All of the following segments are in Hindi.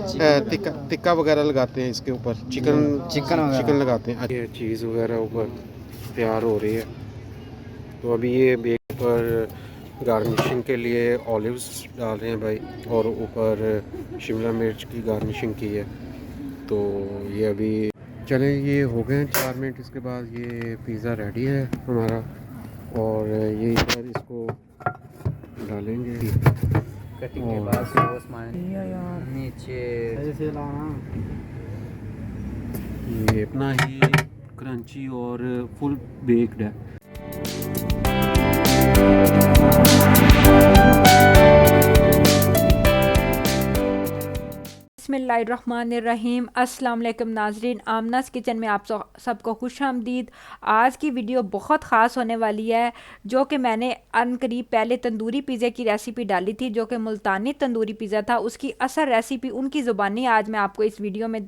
टिक्का वगैरह लगाते हैं इसके ऊपर, चिकन लगाते हैं। ये चीज़ वगैरह ऊपर तैयार हो रही है। तो अभी ये बेक पर गार्निशिंग के लिए ऑलिव्स डाल रहे हैं भाई, और ऊपर शिमला मिर्च की गार्निशिंग की है। तो ये अभी चले, ये हो गए 4 मिनट। इसके बाद ये पिज़्ज़ा रेडी है हमारा, और ये इधर इसको डालेंगे कटिंग के बाद सॉस नीचे ये अपना ही क्रंची और फुल बेक्ड है। बिस्मिल्लाहिर्रहमानिर्रहीम। अस्सलाम वालेकुम नाजरीन, आमनास किचन में आप सबको खुश आमदीद। आज की वीडियो बहुत ख़ास होने वाली है, जो कि मैंने अनकरीब पहले तंदूरी पिज़्ज़े की रेसिपी डाली थी, जो कि मुल्तानी तंदूरी पिज़्ज़ा था। उसकी असल रेसिपी उनकी ज़ुबानी आज मैं आपको इस वीडियो में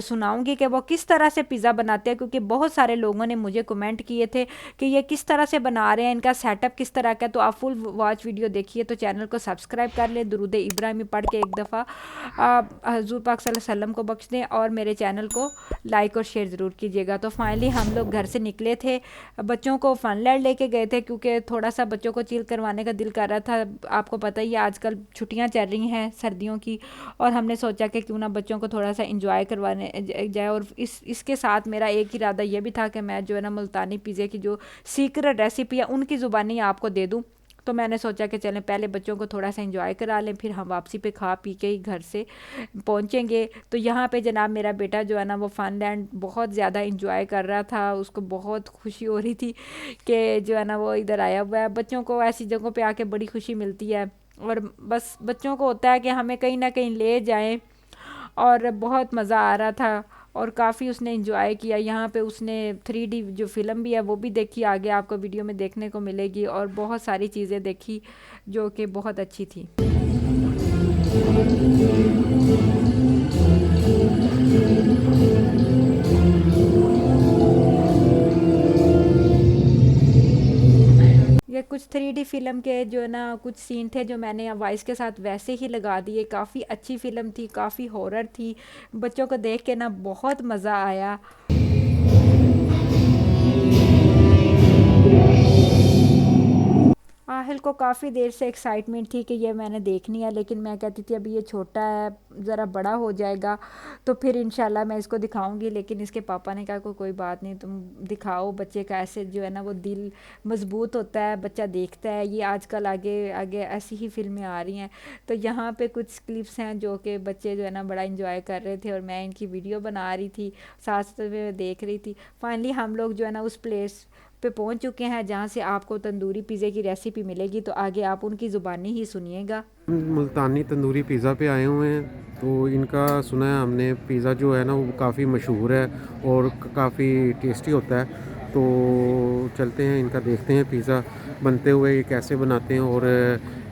सुनाऊंगी कि वो किस तरह से पिज़्ज़ा बनाते हैं, क्योंकि बहुत सारे लोगों ने मुझे कमेंट किए थे कि ये किस तरह से बना रहे हैं, इनका सेटअप किस तरह का। तो आप फुल वॉच वीडियो देखिए, तो चैनल को सब्सक्राइब कर ले, दुरूद इब्राहिमी पढ़ के एक दफ़ा हज़ूर पाक सल्लल्लाहु अलैहि वसल्लम को बख्श दें, और मेरे चैनल को लाइक और शेयर ज़रूर कीजिएगा। तो फाइनली हम लोग घर से निकले थे, बच्चों को फनलैंड लेके गए थे, क्योंकि थोड़ा सा बच्चों को चिल करवाने का दिल कर रहा था। आपको पता ही है आजकल छुट्टियां चल रही हैं सर्दियों की, और हमने सोचा कि क्यों ना बच्चों को थोड़ा सा इंजॉय करवाने जाए। और इसके साथ मेरा एक इरादा ये भी था कि मैं जो है ना मुल्तानी पिज़्ज़े की जो सीक्रेट रेसिपी है उनकी ज़ुबानी आपको दे दूँ। तो मैंने सोचा कि चलें पहले बच्चों को थोड़ा सा एंजॉय करा लें, फिर हम वापसी पे खा पी के ही घर से पहुंचेंगे। तो यहाँ पे जनाब मेरा बेटा जो है ना वो फनलैंड बहुत ज़्यादा एंजॉय कर रहा था, उसको बहुत खुशी हो रही थी कि जो है ना वो इधर आया हुआ है। बच्चों को ऐसी जगहों पे आके बड़ी खुशी मिलती है, और बस बच्चों को होता है कि हमें कहीं ना कहीं ले जाएँ, और बहुत मज़ा आ रहा था और काफ़ी उसने एंजॉय किया। यहाँ पे उसने 3D जो फ़िल्म भी है वो भी देखी, आगे आपको वीडियो में देखने को मिलेगी, और बहुत सारी चीज़ें देखी जो कि बहुत अच्छी थी। ये कुछ 3D फिल्म के जो ना कुछ सीन थे जो मैंने वॉइस के साथ वैसे ही लगा दिए। काफ़ी अच्छी फ़िल्म थी, काफ़ी हॉरर थी, बच्चों को देख के ना बहुत मज़ा आया। आहिल को काफ़ी देर से एक्साइटमेंट थी कि ये मैंने देखनी है, लेकिन मैं कहती थी अभी ये छोटा है, ज़रा बड़ा हो जाएगा तो फिर इंशाल्लाह मैं इसको दिखाऊंगी। लेकिन इसके पापा ने कहा कोई बात नहीं, तुम दिखाओ, बच्चे का ऐसे जो है ना वो दिल मजबूत होता है, बच्चा देखता है। ये आजकल आगे आगे ऐसी ही फिल्में आ रही हैं। तो यहाँ पे कुछ क्लिप्स हैं जो कि बच्चे जो है ना बड़ा इंजॉय कर रहे थे, और मैं इनकी वीडियो बना रही थी, साथ साथ में देख रही थी। फाइनली हम लोग जो है ना उस प्लेस पे पहुंच चुके हैं जहां से आपको तंदूरी पिज़्ज़े की रेसिपी मिलेगी। तो आगे आप उनकी ज़ुबानी ही सुनिएगा। मुल्तानी तंदूरी पिज़्ज़ा पे आए हुए हैं। तो इनका सुना है हमने, पिज़्ज़ा जो है ना वो काफ़ी मशहूर है और काफ़ी टेस्टी होता है। तो चलते हैं, इनका देखते हैं पिज़्ज़ा बनते हुए ये कैसे बनाते हैं और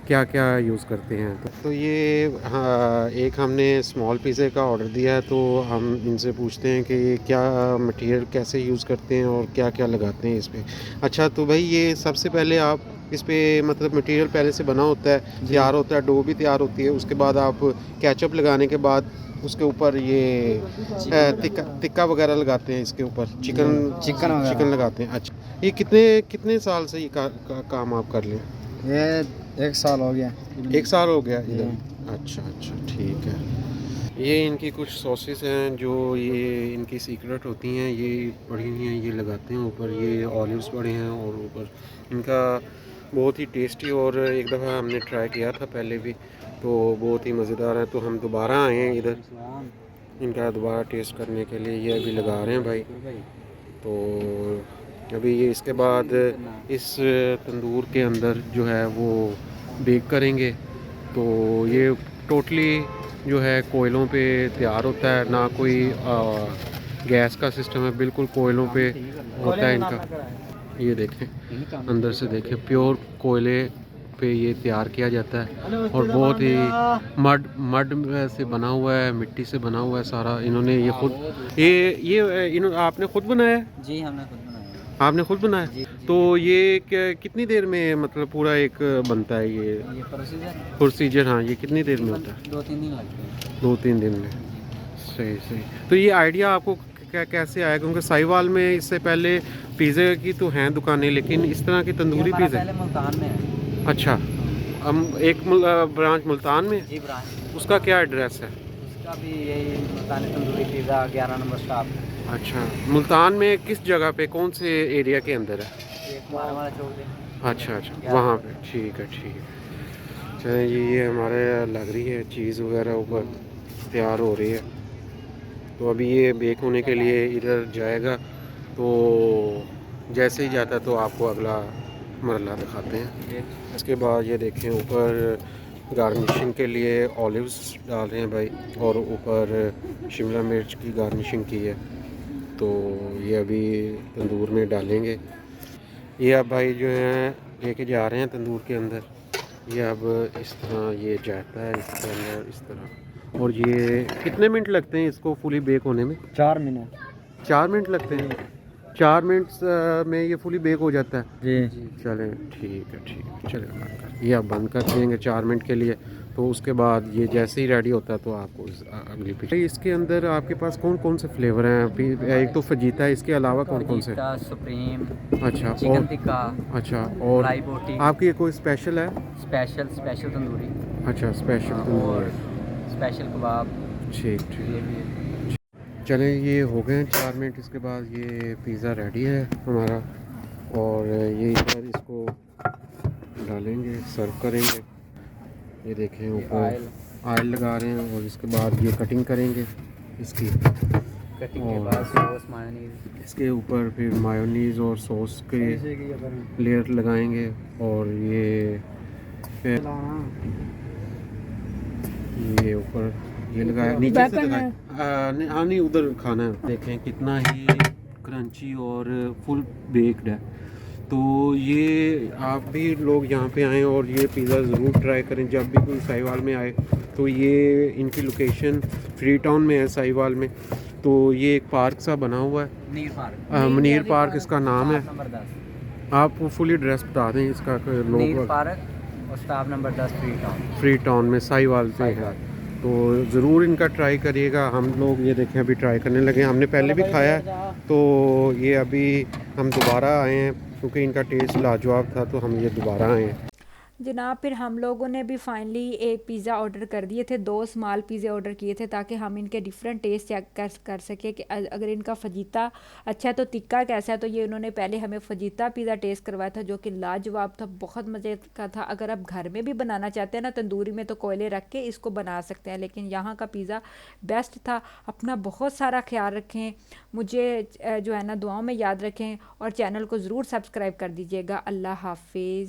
क्या क्या यूज़ करते हैं। तो ये हाँ, एक हमने स्मॉल पिज़्ज़े का ऑर्डर दिया है। तो हम इनसे पूछते हैं कि ये क्या मटेरियल कैसे यूज़ करते हैं और क्या क्या लगाते हैं इस पर। अच्छा, तो भाई ये सबसे पहले आप इस पे मतलब मटेरियल पहले से बना होता है, तैयार होता है, डो भी तैयार होती है। उसके बाद आप केचप लगाने के बाद उसके ऊपर ये टिक्का वगैरह लगाते हैं, इसके ऊपर चिकन लगाते हैं। अच्छा, ये कितने साल से ये काम आप कर लें? ये 1 साल हो गया। 1 साल हो गया इधर। अच्छा अच्छा, ठीक है। ये इनकी कुछ सॉसेस हैं जो ये इनकी सीक्रेट होती हैं, ये पड़ी हुई हैं, ये लगाते हैं ऊपर। ये ऑलिव्स पड़े हैं और ऊपर इनका बहुत ही टेस्टी, और एक दफ़ा हमने ट्राई किया था पहले भी, तो बहुत ही मज़ेदार है। तो हम दोबारा आए हैं इधर इनका दोबारा टेस्ट करने के लिए। ये अभी लगा रहे हैं भाई। तो अभी ये इसके बाद इस तंदूर के अंदर जो है वो बेक करेंगे। तो ये टोटली जो है कोयलों पे तैयार होता है, ना कोई गैस का सिस्टम है, बिल्कुल कोयलों पे होता है इनका। ये देखें, अंदर से देखें, प्योर कोयले पे ये तैयार किया जाता है, और बहुत ही मड से बना हुआ है, मिट्टी से बना हुआ है सारा। इन्होंने ये खुद आपने खुद बनाया है? जी, हमने खुद बनाया। आपने खुद बनाया? तो ये कितनी देर में मतलब पूरा एक बनता है ये प्रोसीजर? हाँ, ये कितनी देर में होता है? 2-3 दिन लगते हैं। 2-3 दिन में। सही सही। तो ये आइडिया आपको कैसे आया? क्योंकि साहिवाल में इससे पहले पिज़्ज़े की तो हैं दुकानें, लेकिन इस तरह की तंदूरी पिज़्ज़ा? पहले मुल्तान में है। अच्छा, हम एक ब्रांच मुल्तान में? जी ब्रांच। उसका क्या एड्रेस है? उसका भी यही मुल्तानी तंदूरी पिज़्ज़ा 11 नंबर स्टॉप। अच्छा, मुल्तान में किस जगह पे, कौन से एरिया के अंदर है? एक वाला चौक है। अच्छा अच्छा, वहाँ पे। ठीक है ठीक है। चलिए, ये हमारे लग रही है चीज़ वगैरह ऊपर तैयार हो रही है। तो अभी ये बेक होने के लिए इधर जाएगा, तो जैसे ही जाता है तो आपको अगला मरला दिखाते हैं। इसके बाद ये देखें, ऊपर गार्निशिंग के लिए ऑलिव्स डाल रहे हैं भाई, और ऊपर शिमला मिर्च की गार्निशिंग की है। तो ये अभी तंदूर में डालेंगे। ये अब भाई जो है लेके जा रहे हैं तंदूर के अंदर। ये अब इस तरह ये जाता है इसके अंदर इस तरह। और ये कितने मिनट लगते हैं इसको फुली बेक होने में? 4 मिनट। 4 मिनट लगते हैं? 4 मिनट में ये फुली बेक हो जाता है? जी। चलें, ठीक है चलें। ये आप बंद कर देंगे 4 मिनट के लिए। तो उसके बाद ये जैसे ही रेडी होता है तो आपको अगली पिच। इसके अंदर आपके पास कौन कौन से फ्लेवर हैं? एक तो फजीता है, इसके अलावा कौन कौन से? सुप्रीम। अच्छा, चिकन और टिक्का। अच्छा, और फ्राई बोटी। आपकी कोई स्पेशल है? स्पेशल तंदूरी। अच्छा, स्पेशल और तंदूरी। स्पेशल कबाब। ठीक ठीक। ये भी है। चलें, ये हो गए 4 मिनट। इसके बाद ये पिज़्ज़ा रेडी है हमारा, और ये इधर इसको डालेंगे, सर्व करेंगे। ये देखें ऊपर ऑयल लगा रहे हैं, और इसके बाद ये कटिंग करेंगे इसकी। कटिंग के बाद सॉस मायोनीज। इसके ऊपर फिर मायोनीज़ और सॉस के लेयर लगाएंगे, और ये ऊपर ये लगाया, नीचे से लगाया। नहीं, उधर खाना है। देखें कितना ही क्रंची और फुल बेक्ड है। तो ये आप भी लोग यहाँ पे आएँ और ये पिज़्ज़ा ज़रूर ट्राई करें जब भी कोई साहिवाल में आए। तो ये इनकी लोकेशन फ्री टाउन में है साहिवाल में। तो ये एक पार्क सा बना हुआ है, मुनीर पार्क इसका नाम है। नंबर 10। आप वो एड्रेस बता दें इसका, मुनीर लोग पार्क और स्टाफ नंबर 10 फ्री टाउन में साहिवाल पे है। तो ज़रूर इनका ट्राई करिएगा। हम लोग ये देखें अभी ट्राई करने लगे, हमने पहले भी खाया है, तो ये अभी हम दोबारा आए हैं क्योंकि इनका टेस्ट लाजवाब था, तो हम ये दोबारा आए हैं। जनाब, फिर हम लोगों ने भी फाइनली एक पिज़्ज़ा ऑर्डर कर दिए थे। 2 स्मॉल पिज़्ज़े ऑर्डर किए थे ताकि हम इनके डिफरेंट टेस्ट चेक कर सके कि अगर इनका फजीता अच्छा है तो तिक्का कैसा है। तो ये उन्होंने पहले हमें फजीता पिज़्ज़ा टेस्ट करवाया था जो कि लाजवाब था, बहुत मज़े का था। अगर आप घर में भी बनाना चाहते हैं ना तंदूरी में, तो कोयले रख के इसको बना सकते हैं, लेकिन यहाँ का पिज़्ज़ा बेस्ट था। अपना बहुत सारा ख्याल रखें, मुझे जो है ना दुआओं में याद रखें, और चैनल को ज़रूर सब्सक्राइब कर दीजिएगा। अल्लाह हाफिज़।